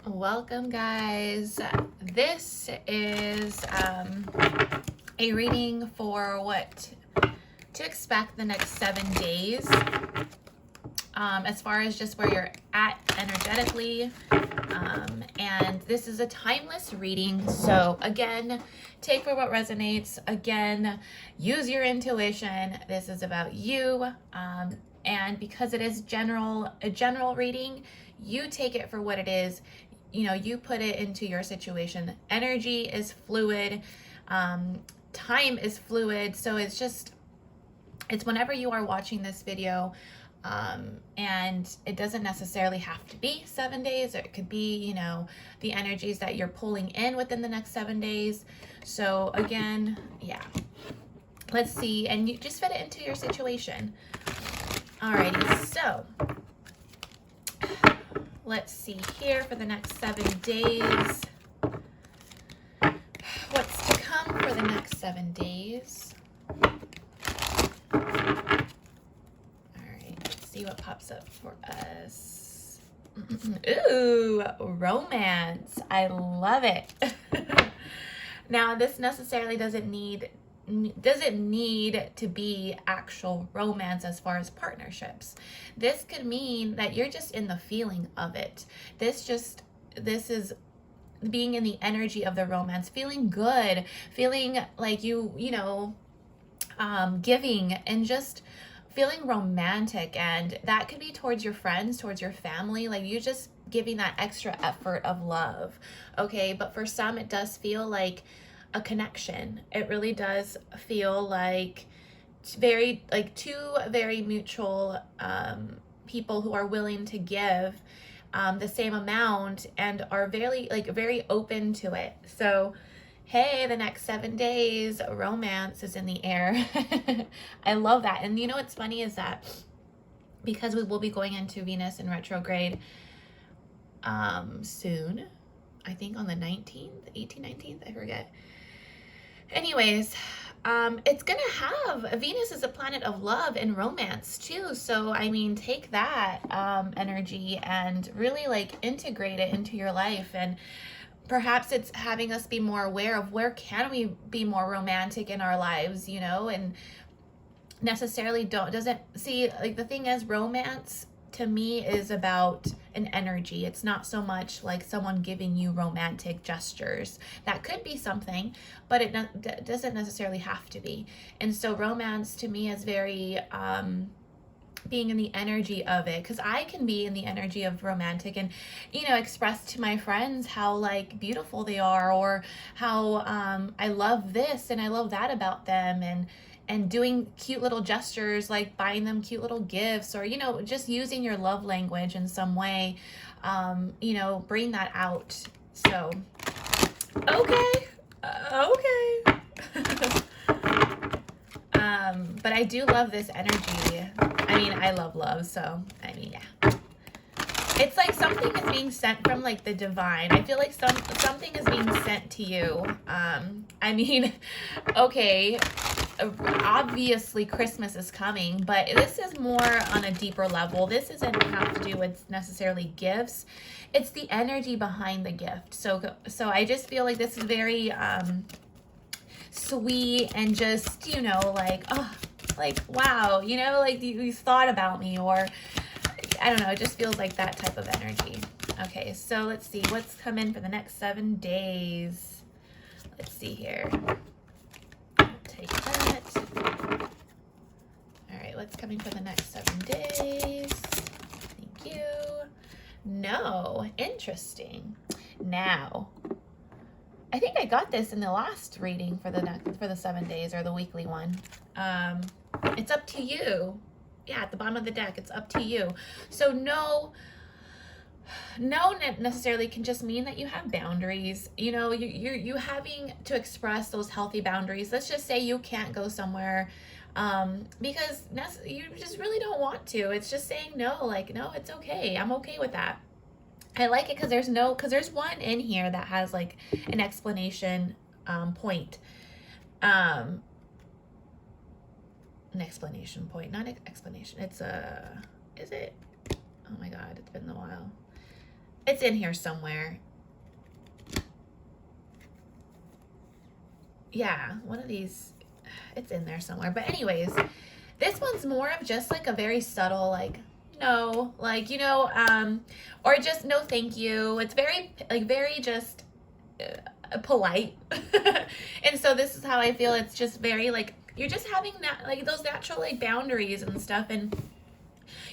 Welcome, guys. This is a reading for what to expect the next 7 days, as far as just where you're at energetically. And this is a timeless reading. So again, take for what resonates. Again, use your intuition. This is about you. And because it is a general reading, you take it for what it is. You know, you put it into your situation. Energy is fluid. Time is fluid. So it's whenever you are watching this video, and it doesn't necessarily have to be 7 days, or it could be, you know, the energies that you're pulling in within the next 7 days. So again, yeah, let's see, and you just fit it into your situation. Alrighty, so let's see here for the next 7 days. What's to come for the next 7 days? See what pops up for us. Ooh, romance. I love it. Now, this necessarily doesn't need to be actual romance as far as partnerships. This could mean that you're just in the feeling of it. This is being in the energy of the romance, feeling good, feeling like giving, and just feeling romantic. And that could be towards your friends, towards your family, like you just giving that extra effort of love. Okay, but for some it does feel like a connection. It really does feel like two very mutual people who are willing to give the same amount and are very open to it. So hey, the next 7 days, romance is in the air. I love that. And you know what's funny is that because we will be going into Venus in retrograde soon, I think on the 19th, 18th, 19th, I forget. Anyways, it's going to have, Venus is a planet of love and romance too. So, I mean, take that energy and really integrate it into your life. And perhaps it's having us be more aware of where can we be more romantic in our lives, you know, and necessarily doesn't see, like, the thing is, romance to me is about an energy. It's not so much like someone giving you romantic gestures. That could be something, but it doesn't necessarily have to be. And so romance to me is very being in the energy of it, because I can be in the energy of romantic and, you know, express to my friends how beautiful they are, or how I love this and I love that about them, and doing cute little gestures like buying them cute little gifts, or, you know, just using your love language in some way, you know, bring that out. So okay. But I do love this energy. I mean, I love, so, I mean, yeah. It's like something is being sent from, like, the divine. I feel like something is being sent to you. I mean, okay, obviously Christmas is coming, but this is more on a deeper level. This doesn't have to do with necessarily gifts. It's the energy behind the gift. So I just feel like this is very sweet, and just, you know, wow, you know, like you thought about me, or I don't know, it just feels like that type of energy. Okay, so let's see what's coming for the next 7 days. Let's see here. I'll take that. All right, what's coming for the next 7 days? Thank you. No, interesting. Now, I think I got this in the last reading for the 7 days, or the weekly one. It's up to you. Yeah, at the bottom of the deck, it's up to you. So no necessarily can just mean that you have boundaries. You know, you having to express those healthy boundaries. Let's just say you can't go somewhere because you just really don't want to. It's just saying no, like, no, it's okay. I'm okay with that. I like it because there's one in here that has like an explanation point. An explanation point, not an explanation. It's is it? Oh my God, it's been a while. It's in here somewhere. Yeah, one of these, it's in there somewhere. But anyways, this one's more of just like a very subtle, like, no, like, or just no thank you. It's very, like, very just polite. And so this is how I feel. It's just very, like, you're just having that, like, those natural, like, boundaries and stuff, and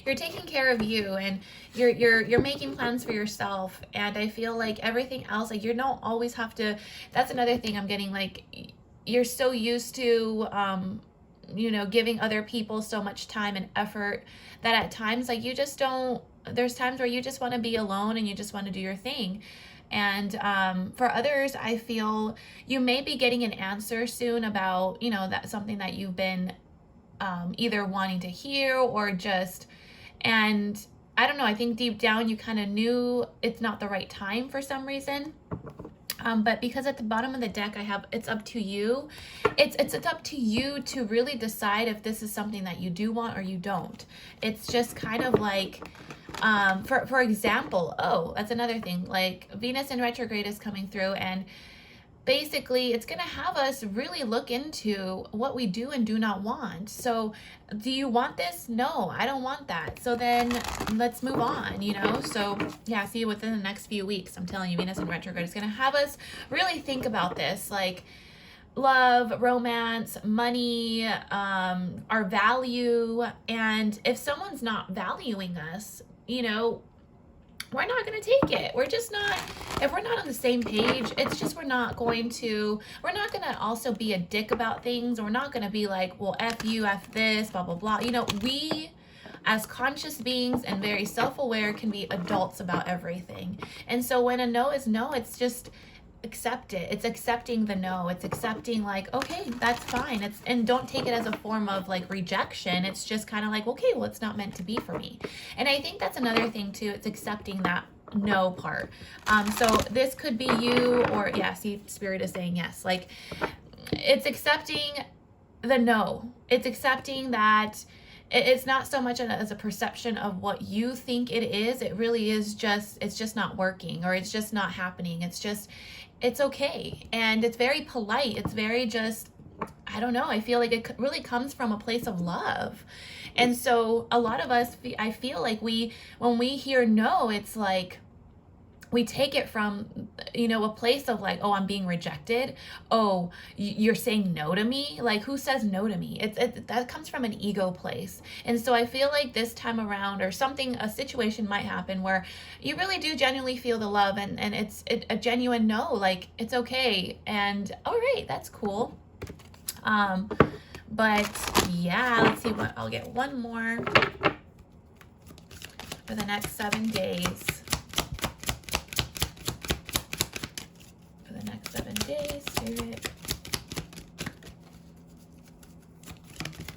you're taking care of you, and you're making plans for yourself. And I feel like everything else, like, you don't always have to. That's another thing I'm getting, like, you're so used to giving other people so much time and effort that at times, like, you just don't. There's times where you just want to be alone and you just want to do your thing. And for others, I feel you may be getting an answer soon about, that something that you've been either wanting to hear or just, and I don't know, I think deep down you kind of knew it's not the right time for some reason. But because at the bottom of the deck I have, it's up to you. It's up to you to really decide if this is something that you do want or you don't. It's just kind of like, for example, oh, that's another thing. Like, Venus in retrograde is coming through, and basically it's going to have us really look into what we do and do not want. So do you want this? No, I don't want that. So then let's move on, So yeah, see, within the next few weeks, I'm telling you, Venus in retrograde is going to have us really think about this, like love, romance, money, our value. And if someone's not valuing us, we're not going to take it. We're just not, if we're not on the same page, it's just, we're not going to also be a dick about things. We're not going to be like, well, F you, F this, blah, blah, blah. We, as conscious beings and very self-aware, can be adults about everything. And so when a no is no, it's just accept it. It's accepting the no. It's accepting, like, okay, that's fine. And don't take it as a form of like rejection. It's just kind of like, okay, well, it's not meant to be for me. And I think that's another thing too. It's accepting that no part. So this could be you, or yeah, see, Spirit is saying yes. Like, it's accepting the no. It's accepting that it's not so much as a perception of what you think it is. It really is just, it's just not working, or it's just not happening. It's okay. And it's very polite. It's very just, I don't know. I feel like it really comes from a place of love. And so a lot of us, I feel like when we hear no, it's like, we take it from, a place of like, oh, I'm being rejected. Oh, you're saying no to me? Like, who says no to me? That comes from an ego place. And so I feel like this time around, or a situation might happen where you really do genuinely feel the love, and it's a genuine no, like, it's okay. And all right, that's cool. But yeah, let's see what, I'll get one more for the next 7 days. 7 days, Spirit.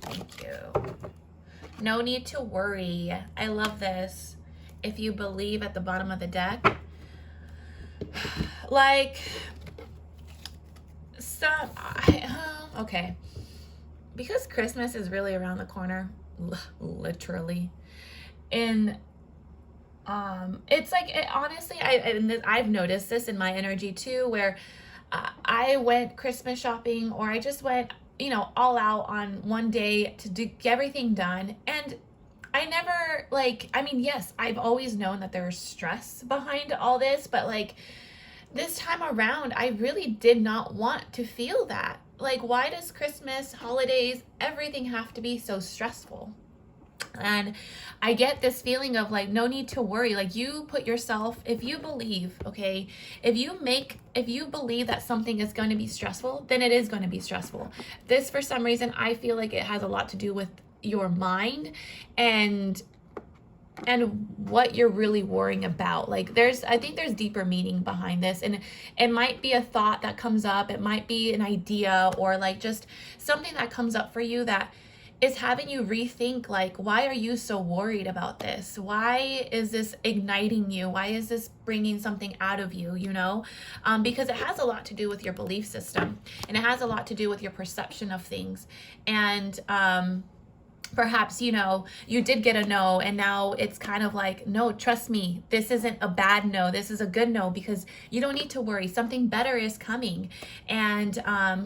Thank you. No need to worry. I love this. If you believe at the bottom of the deck, like, okay. Because Christmas is really around the corner, literally. And it's like, honestly, I've noticed this in my energy too, where I went Christmas shopping, or I just went, all out on one day to get everything done. And I never, like, I mean, yes, I've always known that there's stress behind all this, but like this time around, I really did not want to feel that. Like, why does Christmas, holidays, everything have to be so stressful? And I get this feeling of like, no need to worry. Like, you put yourself, if you believe, okay, if you believe that something is going to be stressful, then it is going to be stressful. This, for some reason, I feel like it has a lot to do with your mind and what you're really worrying about. Like, I think there's deeper meaning behind this, and it might be a thought that comes up. It might be an idea, or like just something that comes up for you that is having you rethink, like, why are you so worried about this? Why is this igniting you? Why is this bringing something out of you, because it has a lot to do with your belief system, and it has a lot to do with your perception of things. And perhaps, you did get a no, and now it's kind of like, no, trust me, this isn't a bad no, this is a good no, because you don't need to worry, something better is coming. And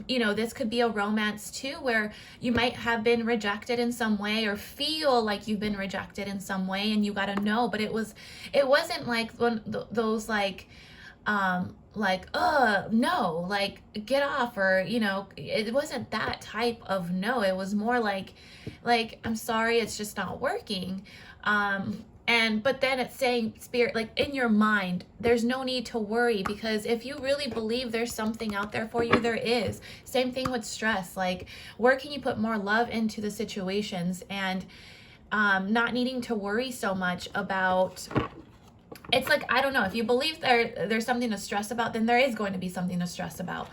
this could be a romance too, where you might have been rejected in some way, or feel like you've been rejected in some way, and you got a no, but it wasn't like those like, no, like, get off, or it wasn't that type of no. It was more like, I'm sorry, it's just not working. But then it's saying, spirit, like, in your mind, there's no need to worry, because if you really believe there's something out there for you, there is. Same thing with stress. Like, where can you put more love into the situations, and not needing to worry so much about. It's like, I don't know, if you believe there's something to stress about, then there is going to be something to stress about.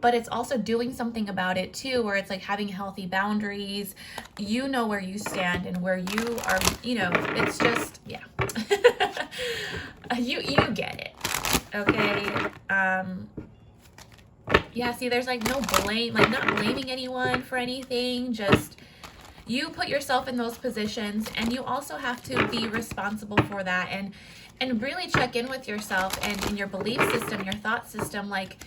But it's also doing something about it too, where it's like having healthy boundaries. You know where you stand and where you are, it's just, yeah. you get it. Okay. Yeah, see, there's like no blame, like not blaming anyone for anything, just you put yourself in those positions, and you also have to be responsible for that, and really check in with yourself and in your belief system, your thought system. Like,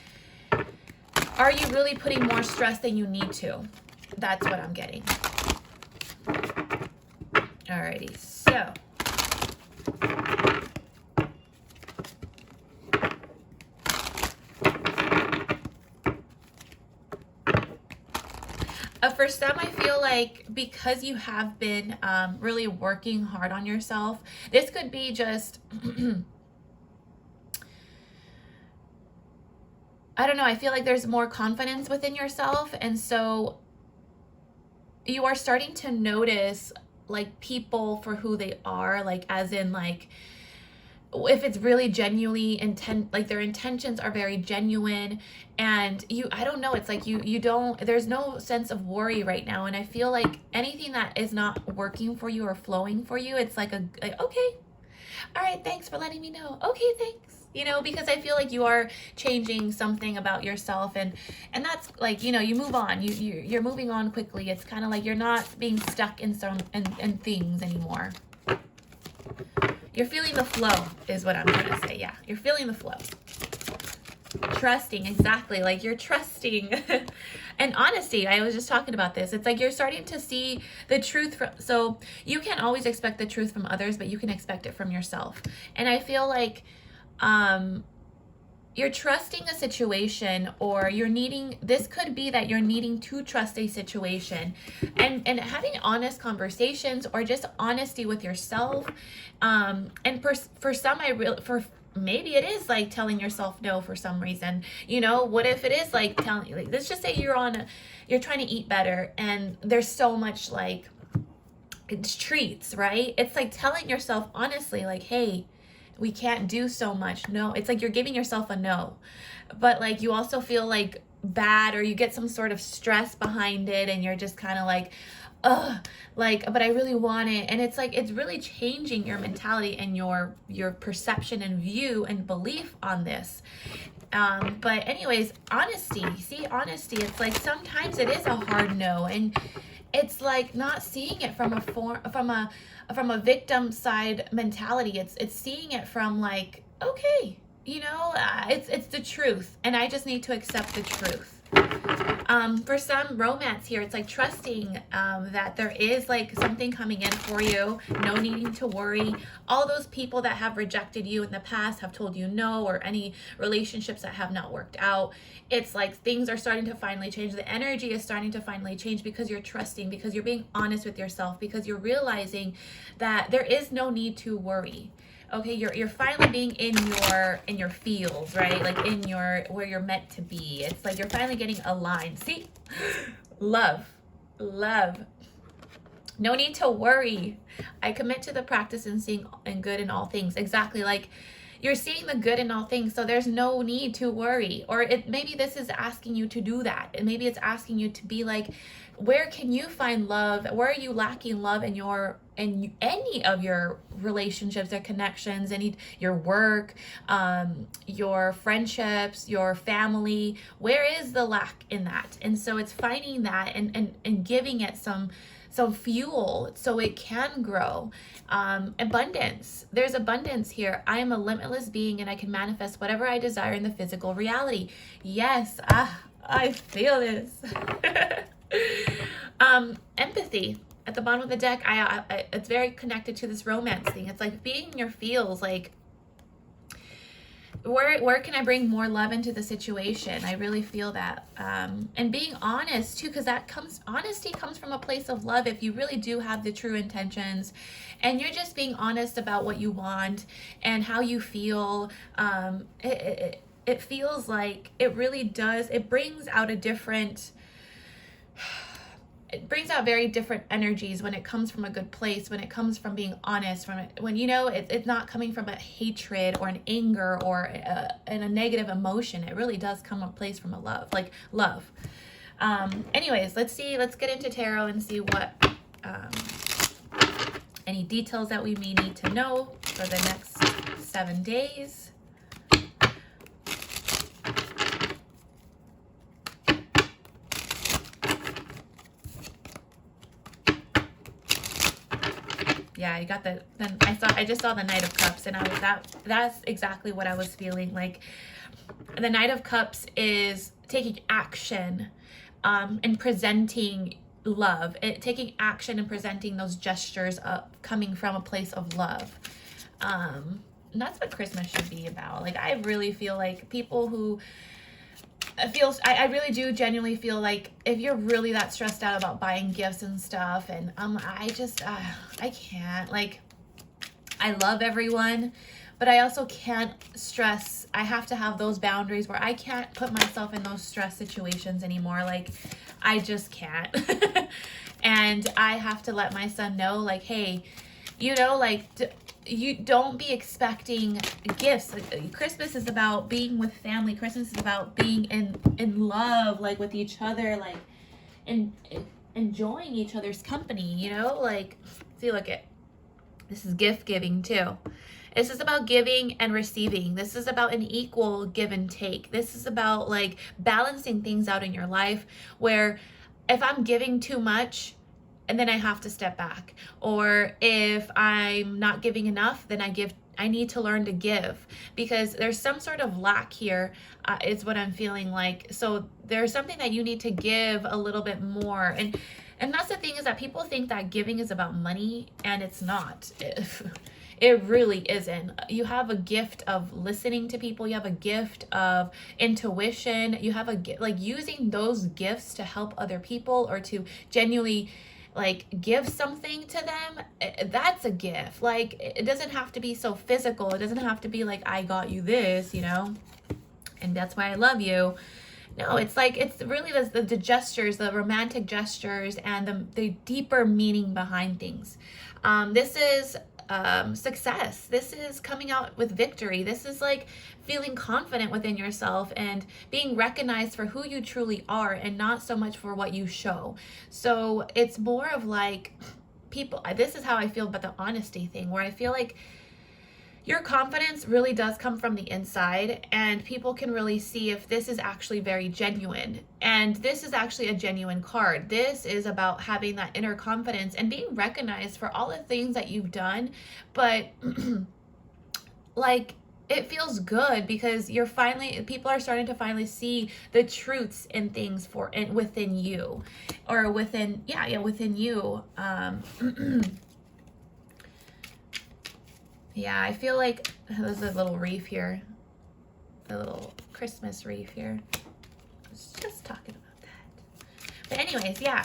are you really putting more stress than you need to? That's what I'm getting. Alrighty, so for some, I feel like because you have been really working hard on yourself, this could be just, I don't know, I feel like there's more confidence within yourself. And so you are starting to notice like people for who they are, like as in like, if it's really genuinely like their intentions are very genuine, and I don't know, it's like you don't, there's no sense of worry right now. And I feel like anything that is not working for you or flowing for you, it's like okay, all right, thanks for letting me know. Okay, thanks. Because I feel like you are changing something about yourself, and that's like, you move on, you're moving on quickly. It's kind of like you're not being stuck in in things anymore. You're feeling the flow is what I'm trying to say. Yeah, you're feeling the flow. Trusting, exactly. Like, you're trusting. And honesty, I was just talking about this. It's like you're starting to see the truth. So you can't always expect the truth from others, but you can expect it from yourself. And I feel like you're trusting a situation, or this could be that you're needing to trust a situation, and having honest conversations, or just honesty with yourself. And for some, maybe it is like telling yourself no for some reason. What if it is like let's just say you're trying to eat better, and there's so much like it's treats, right? It's like telling yourself honestly, like, hey, we can't do so much. No, it's like you're giving yourself a no, but like you also feel like bad, or you get some sort of stress behind it, and you're just kind of like, but I really want it. And it's like, it's really changing your mentality and your perception and view and belief on this. But anyways, honesty, it's like sometimes it is a hard no, and it's like not seeing it from a victim side mentality. It's seeing it from like, okay, it's the truth, and I just need to accept the truth. For some romance here, it's like trusting that there is like something coming in for you, no needing to worry. All those people that have rejected you in the past, have told you no, or any relationships that have not worked out, it's like things are starting to finally change. The energy is starting to finally change, because you're trusting, because you're being honest with yourself, because you're realizing that there is no need to worry. Okay, you're finally being in your fields, right? Like in where you're meant to be. It's like you're finally getting aligned. See? Love. No need to worry. I commit to the practice and seeing and good in all things. Exactly. Like, you're seeing the good in all things, so there's no need to worry. Or maybe this is asking you to do that. And maybe it's asking you to be like, where can you find love? Where are you lacking love in any of your relationships or connections, your work, your friendships, your family? Where is the lack in that? And so it's finding that and giving it some some fuel so it can grow. Abundance. There's abundance here. I am a limitless being and I can manifest whatever I desire in the physical reality. Yes, I feel this. Empathy. At the bottom of the deck, it's very connected to this romance thing. It's like being in your feels, like where can I bring more love into the situation? I really feel that. And being honest too, because honesty comes from a place of love. If you really do have the true intentions and you're just being honest about what you want and how you feel, it feels like it really does. It brings out very different energies when it comes from a good place, when it comes from being honest, when it's not coming from a hatred or an anger or a negative emotion. It really does come from a place from a love. Anyways, let's get into tarot and see what any details that we may need to know for the next 7 days. Yeah, I got then I just saw the Knight of Cups, and that's exactly what I was feeling. Like the Knight of Cups is taking action and presenting love, taking action and presenting those gestures coming from a place of love. And that's what Christmas should be about. Like I really feel like people who I really do genuinely feel like if you're really that stressed out about buying gifts and stuff, and I can't, like, I love everyone, but I also can't stress. I have to have those boundaries where I can't put myself in those stress situations anymore. Like I just can't. And I have to let my son know, like, hey, you don't be expecting gifts. Like, Christmas is about being with family. Christmas is about being in love, like with each other, like enjoying each other's company, like, see, look at this is gift giving too. This is about giving and receiving. This is about an equal give and take. This is about like balancing things out in your life, where if I'm giving too much, and then I have to step back. Or if I'm not giving enough, then I need to learn to give, because there's some sort of lack here, is what I'm feeling like. So there's something that you need to give a little bit more. And that's the thing, is that people think that giving is about money, and it's not. It really isn't. You have a gift of listening to people. You have a gift of intuition. You have like using those gifts to help other people, or to genuinely like give something to them. That's a gift. Like it doesn't have to be so physical. It doesn't have to be like, I got you this, and that's why I love you. No, it's like, it's really the gestures, the romantic gestures, and the deeper meaning behind things. This is success. This is coming out with victory. This is like feeling confident within yourself and being recognized for who you truly are, and not so much for what you show. So it's more of like this is how I feel about the honesty thing, where I feel like your confidence really does come from the inside, and people can really see if this is actually very genuine. And this is actually a genuine card. This is about having that inner confidence and being recognized for all the things that you've done. But like, it feels good because people are starting to finally see the truths in things within you, or within you. Yeah, I feel like there's a little reef here, a little Christmas reef here. I was just talking about that. But anyways, yeah.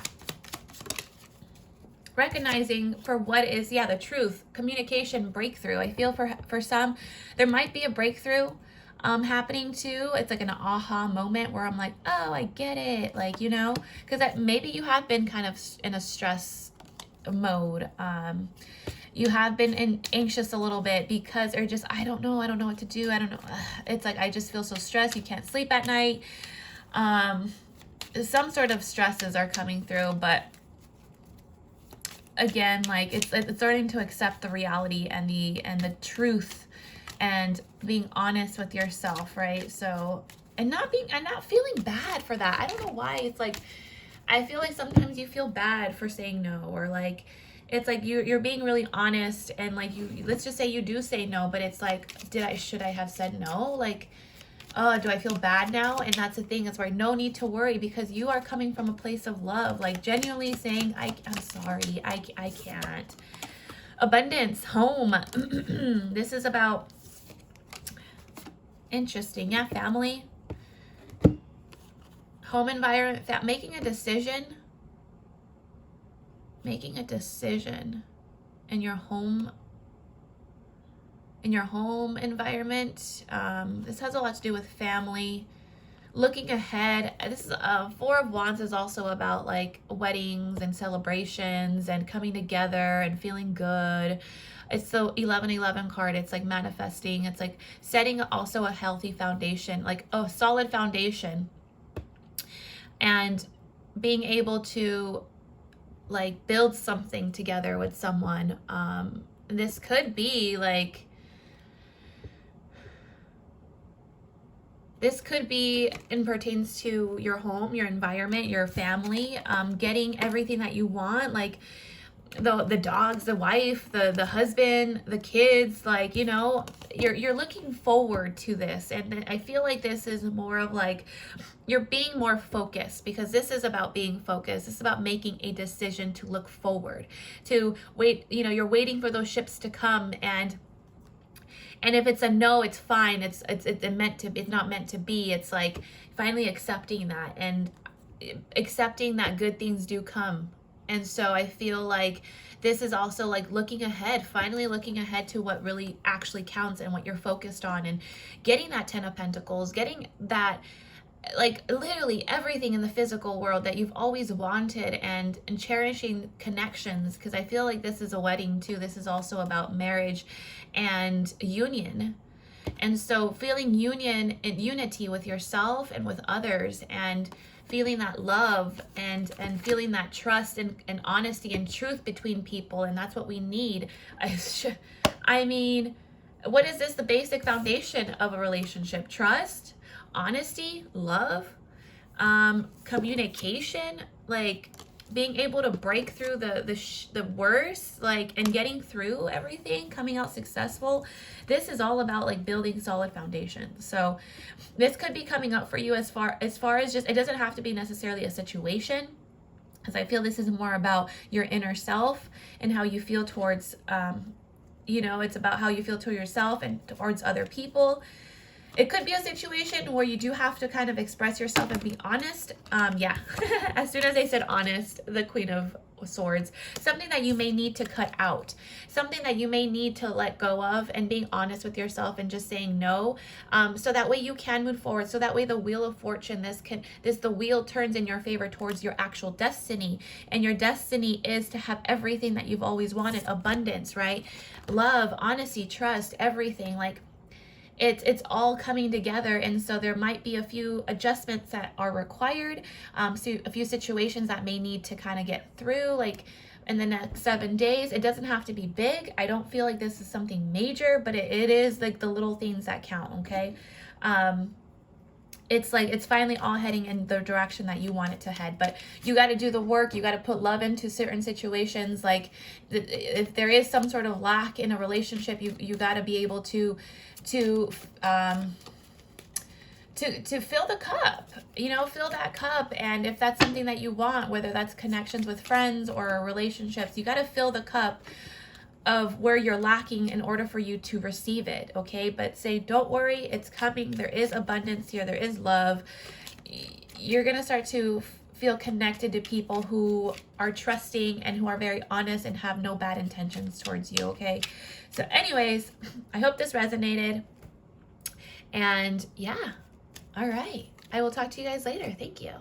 Recognizing for what is, the truth, communication, breakthrough. I feel for some, there might be a breakthrough happening too. It's like an aha moment where I'm like, oh, I get it. Like, because maybe you have been kind of in a stress mode. You have been anxious a little bit because, or just, I don't know what to do. I don't know. It's like, I just feel so stressed. You can't sleep at night. Some sort of stresses are coming through, but again, like it's starting to accept the reality and the truth, and being honest with yourself, right? So, and not feeling bad for that. I don't know why. It's like, I feel like sometimes you feel bad for saying no, or like it's like you're being really honest, and like you, let's just say you do say no, but it's like, should I have said no? Like, oh, do I feel bad now? And that's the thing. It's where no need to worry, because you are coming from a place of love, like genuinely saying, I'm sorry, I can't. Abundance, home. This is about, interesting, yeah, family, home environment, making a decision in your home environment. This has a lot to do with family, looking ahead. This is Four of Wands is also about like weddings and celebrations and coming together and feeling good. It's the 1111 card. It's like manifesting. It's like setting also a healthy foundation, like a solid foundation, and being able to like build something together with someone. This could be like, this could be and pertains to your home, your environment, your family, getting everything that you want, like the dogs, the wife, the husband, the kids, like, you know, you're looking forward to this. And I feel like this is more of like, you're being more focused, because this is about being focused. It's about making a decision to look forward, to wait, you know, you're waiting for those ships to come, and if it's a no, it's fine. It's not meant to be. It's like finally accepting that, and accepting that good things do come. And so I feel like this is also like looking ahead, finally looking ahead to what really actually counts and what you're focused on, and getting that 10 of Pentacles, getting that, like literally everything in the physical world that you've always wanted, and cherishing connections, because I feel like this is a wedding too. This is also about marriage and union. And so feeling union and unity with yourself and with others, and feeling that love, and feeling that trust and honesty and truth between people. And that's what we need. I mean, what is this? The basic foundation of a relationship: trust, honesty, love, communication, like being able to break through the worst, like, and getting through everything, coming out successful. This is all about like building solid foundations. So this could be coming up for you as far as just, it doesn't have to be necessarily a situation, because I feel this is more about your inner self and how you feel towards, you know, it's about how you feel to yourself and towards other people. It could be a situation where you do have to kind of express yourself and be honest. Yeah, as soon as I said honest, the Queen of Swords, something that you may need to cut out, something that you may need to let go of, and being honest with yourself and just saying no, so that way you can move forward. So that way the Wheel of Fortune, the wheel turns in your favor towards your actual destiny. And your destiny is to have everything that you've always wanted: abundance, right? Love, honesty, trust, everything. Like, it's all coming together. And so there might be a few adjustments that are required, so a few situations that may need to kind of get through, like in the next 7 days. It doesn't have to be big. I don't feel like this is something major, but it is like the little things that count. Okay. It's like it's finally all heading in the direction that you want it to head, but you got to do the work. You got to put love into certain situations. Like if there is some sort of lack in a relationship, you got to be able to fill the cup, you know, fill that cup. And if that's something that you want, whether that's connections with friends or relationships, you got to fill the cup of where you're lacking in order for you to receive it. Okay. But say, don't worry, it's coming. There is abundance here. There is love. You're going to start to feel connected to people who are trusting and who are very honest and have no bad intentions towards you. Okay. So anyways, I hope this resonated. And yeah. All right. I will talk to you guys later. Thank you.